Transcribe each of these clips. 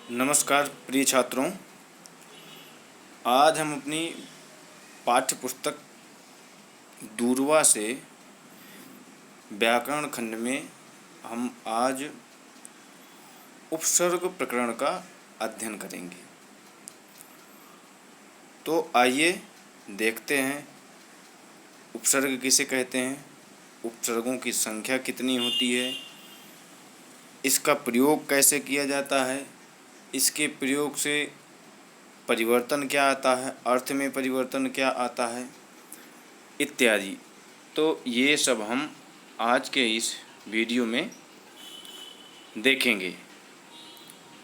नमस्कार प्रिय छात्रों। आज हम अपनी पाठ्य पुस्तक दूरवा से व्याकरण खंड में हम आज उपसर्ग प्रकरण का अध्ययन करेंगे। तो आइए देखते हैं उपसर्ग किसे कहते हैं, उपसर्गों की संख्या कितनी होती है, इसका प्रयोग कैसे किया जाता है, इसके प्रयोग से परिवर्तन क्या आता है, अर्थ में परिवर्तन क्या आता है इत्यादि। तो ये सब हम आज के इस वीडियो में देखेंगे।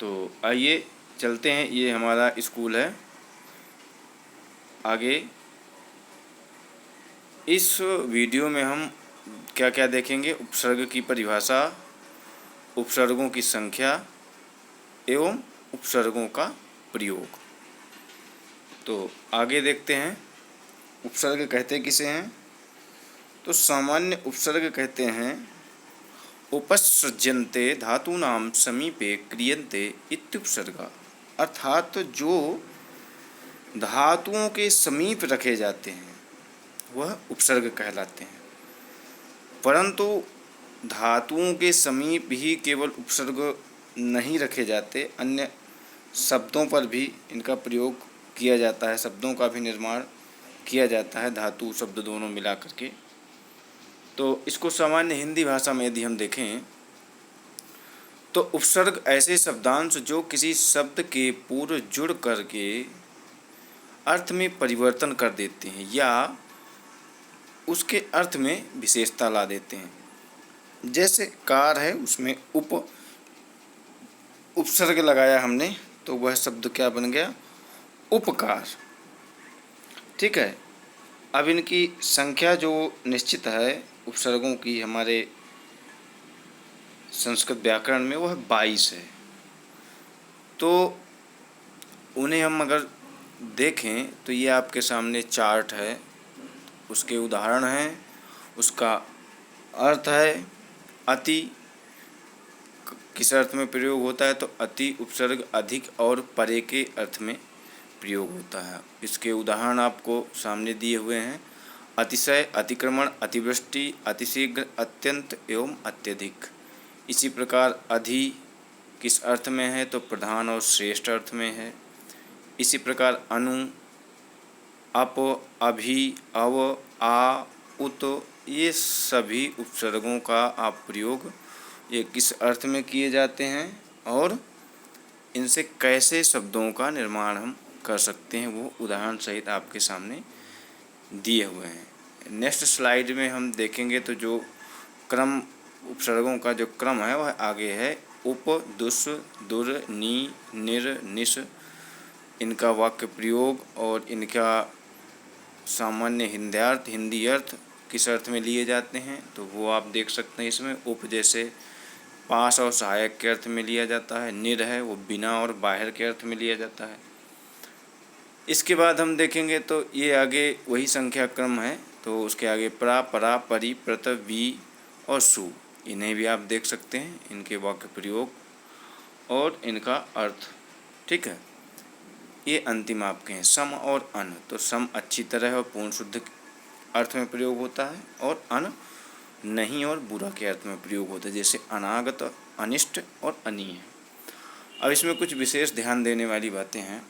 तो आइए चलते हैं, ये हमारा स्कूल है। आगे इस वीडियो में हम क्या क्या देखेंगे, उपसर्ग की परिभाषा, उपसर्गों की संख्या एवं उपसर्गों का प्रयोग। तो आगे देखते हैं उपसर्ग कहते किसे हैं। तो सामान्य उपसर्ग कहते हैं उपसृज्यन्ते धातूनां समीपे क्रियन्ते इत्युपसर्गा, अर्थात जो धातुओं के समीप रखे जाते हैं वह उपसर्ग कहलाते हैं। परंतु धातुओं के समीप ही केवल उपसर्ग नहीं रखे जाते, अन्य शब्दों पर भी इनका प्रयोग किया जाता है, शब्दों का भी निर्माण किया जाता है, धातु शब्द दोनों मिला करके। तो इसको सामान्य हिंदी भाषा में यदि हम देखें तो उपसर्ग ऐसे शब्दांश जो किसी शब्द के पूर्व जुड़ करके अर्थ में परिवर्तन कर देते हैं या उसके अर्थ में विशेषता ला देते हैं। जैसे कार है, उसमें उपसर्ग लगाया हमने तो वह शब्द क्या बन गया, उपकार। ठीक है। अब इनकी संख्या जो निश्चित है उपसर्गों की हमारे संस्कृत व्याकरण में वह 22 है। तो उन्हें हम अगर देखें तो ये आपके सामने चार्ट है, उसके उदाहरण हैं, उसका अर्थ है अति। किस अर्थ में प्रयोग होता है तो अति उपसर्ग अधिक और परे के अर्थ में प्रयोग होता है। इसके उदाहरण आपको सामने दिए हुए हैं, अतिशय, अतिक्रमण, अतिवृष्टि, अतिशीघ्र, अत्यंत एवं अत्यधिक। इसी प्रकार अधि किस अर्थ में है तो प्रधान और श्रेष्ठ अर्थ में है। इसी प्रकार अनु, अप, अभि, अव, आ, उत, ये सभी उपसर्गों का आप प्रयोग ये किस अर्थ में किए जाते हैं और इनसे कैसे शब्दों का निर्माण हम कर सकते हैं वो उदाहरण सहित आपके सामने दिए हुए हैं। नेक्स्ट स्लाइड में हम देखेंगे तो जो क्रम, उपसर्गों का जो क्रम है वह आगे है। उप, दुस, दुर, नी, निर, निस, इनका वाक्य प्रयोग और इनका सामान्य हिंदी अर्थ किस अर्थ में लिए जाते हैं तो वो आप देख सकते हैं। इसमें उप जैसे पास और सहायक के अर्थ में लिया जाता है, निर है वो बिना और बाहर के अर्थ में लिया जाता है। इसके बाद हम देखेंगे तो ये आगे वही संख्या क्रम है, तो उसके आगे प्रा, परा, परि, प्रत, वी और सु, इन्हें भी आप देख सकते हैं, इनके वाक्य प्रयोग और इनका अर्थ। ठीक है। ये अंतिम आपके हैं सम और अन। तो सम अच्छी तरह और पूर्ण शुद्ध अर्थ में प्रयोग होता है और अन नहीं और बुरा के अर्थ में प्रयोग होता है, जैसे अनागत, अनिष्ट और अनीय। अब इसमें कुछ विशेष ध्यान देने वाली बातें हैं।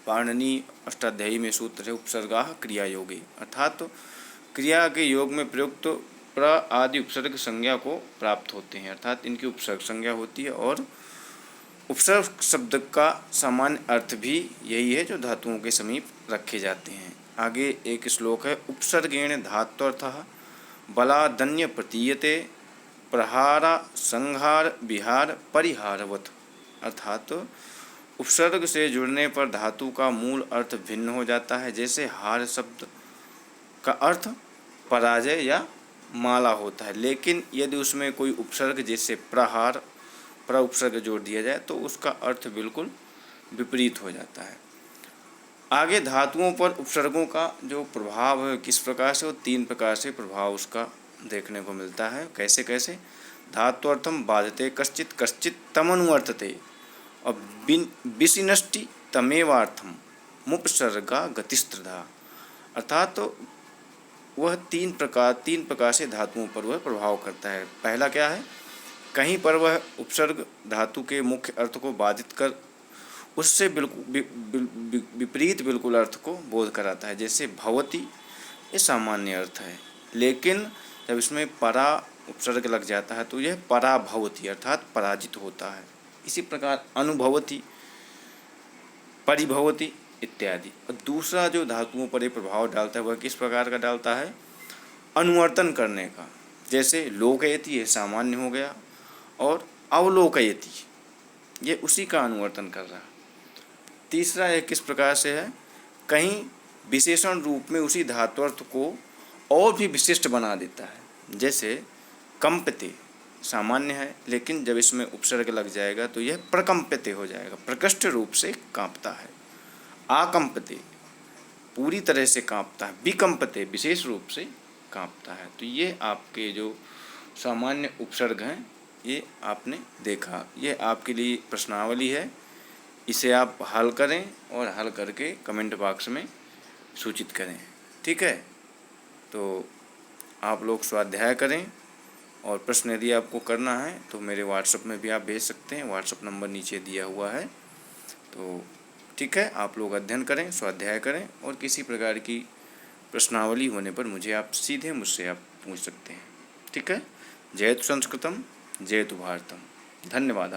पाणिनि अष्टाध्यायी में सूत्र है उपसर्गाः क्रिया योगे, अर्थात तो क्रिया के योग में प्रयुक्त प्र आदि उपसर्ग संज्ञा को प्राप्त होते हैं, अर्थात इनकी उपसर्ग संज्ञा होती है। और उपसर्ग शब्द का सामान्य अर्थ भी यही है जो धातुओं के समीप रखे जाते हैं। आगे एक श्लोक है, उपसर्गेण धात्वर्थः बलादन्य प्रतीयते प्रहारा संहार विहार परिहारवत्, अर्थात उपसर्ग से जुड़ने पर धातु का मूल अर्थ भिन्न हो जाता है। जैसे हार शब्द का अर्थ पराजय या माला होता है, लेकिन यदि उसमें कोई उपसर्ग जैसे प्रहार, प्र उपसर्ग जोड़ दिया जाए तो उसका अर्थ बिल्कुल विपरीत हो जाता है। आगे धातुओं पर उपसर्गों का जो प्रभाव है किस प्रकार से, वो 3 प्रकार से प्रभाव उसका देखने को मिलता है। कैसे कैसे, धात्वर्थम बाधते कश्चित, कश्चित तमनुअर्थते, और विशिनष्टि तमेवार्थम मुपसर्गा गतिस्त्रिधा, अर्थात तो वह तीन प्रकार से धातुओं पर वह प्रभाव करता है। पहला क्या है, कहीं पर वह उपसर्ग धातु के मुख्य अर्थ को बाधित कर उससे विपरीत बिल्कुल अर्थ को बोध कराता है। जैसे भवती, ये सामान्य अर्थ है, लेकिन जब इसमें परा उपसर्ग लग जाता है तो यह पराभवती अर्थात पराजित होता है। इसी प्रकार अनुभवती, परिभवती इत्यादि। और दूसरा जो धातुओं पर यह प्रभाव डालता है वह किस प्रकार का डालता है, अनुवर्तन करने का। जैसे लोकयति, ये सामान्य हो गया, और अवलोकयति, ये उसी का अनुवर्तन कर रहा है। तीसरा यह किस प्रकार से है, कहीं विशेषण रूप में उसी धात्वर्थ को और भी विशिष्ट बना देता है। जैसे कंपते, सामान्य है, लेकिन जब इसमें उपसर्ग लग जाएगा तो यह प्रकंपते हो जाएगा, प्रकृष्ट रूप से कांपता है। आकंपते, पूरी तरह से कांपता है। विकंपते, विशेष रूप से कांपता है। तो ये आपके जो सामान्य उपसर्ग हैं ये आपने देखा। ये आपके लिए प्रश्नावली है, इसे आप हल करें और हल करके कमेंट बॉक्स में सूचित करें। ठीक है, तो आप लोग स्वाध्याय करें, और प्रश्न यदि आपको करना है तो मेरे व्हाट्सएप में भी आप भेज सकते हैं। व्हाट्सएप नंबर नीचे दिया हुआ है। तो ठीक है, आप लोग अध्ययन करें, स्वाध्याय करें, और किसी प्रकार की प्रश्नावली होने पर मुझसे आप पूछ सकते हैं। ठीक है, जयतु संस्कृतम, जयतु भारतम। धन्यवाद।